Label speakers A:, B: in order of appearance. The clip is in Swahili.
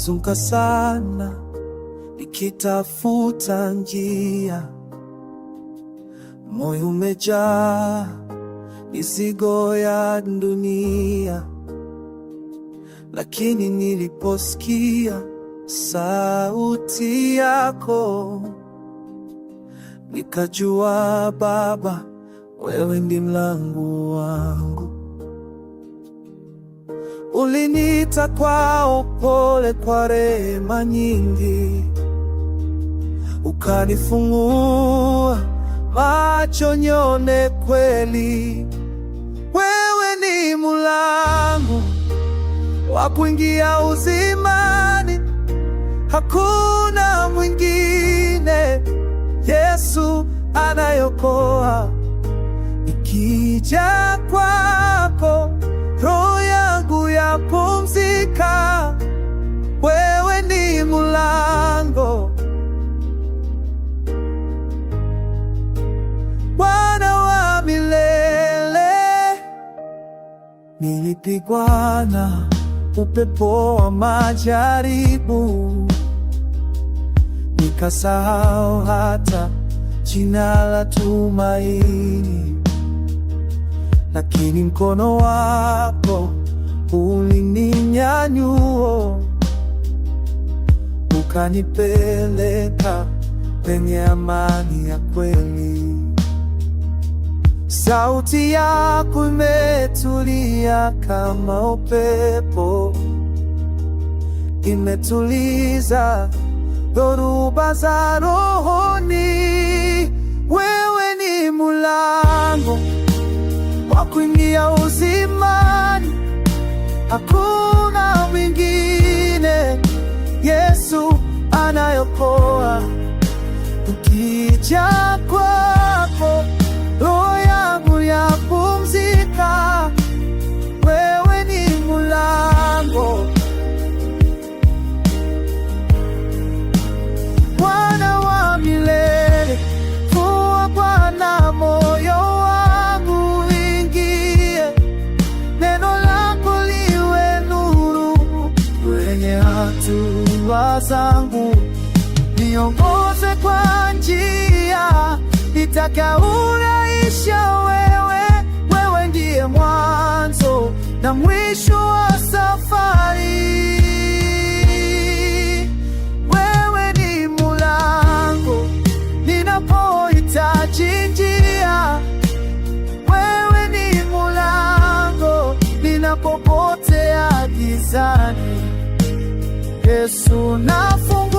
A: nimezunguka sana nikitafuta njia, moyo umejaa mizigo ya dunia, lakini niliposikia sauti yako nikajua Baba, wewe ndi mlango wangu. Uliniita kwa upole, kwa rehema nyingi, ukanifungua macho nione kweli. Wewe ni mlango wa kuingia uzimani, hakuna mwingine. Yesu anayokoa, nikija kwako roho yangu yapumzika. Wewe ni mlango, Bwana wa milele. Nilipigwa na upepo wa majaribu, nikasahau hata jina la tumaini, lakini mkono wako ulininyanyua, ukanipeleka penye amani ya kweli. Sauti yako imetulia kama upepo, imetuliza dhoruba za rohoni. Wewe ni mlango wa kuingia uzimani, hakuna mwingine. Yesu anayokoa, ukija kwako roho yangu yapumzika. Wewe ni mlango, Bwana wa milele. Fungua Bwana moyo wangu, ingie neno lako liwe nuru kwenye hatua zangu, niongoze kwa njia nitakayoisha. Wewe ndiye mwanzo na mwisho wa safari. Wewe ni mlango ninapohitaji njia, wewe ni mlango ninapopotea gizani. Yesu, nafungua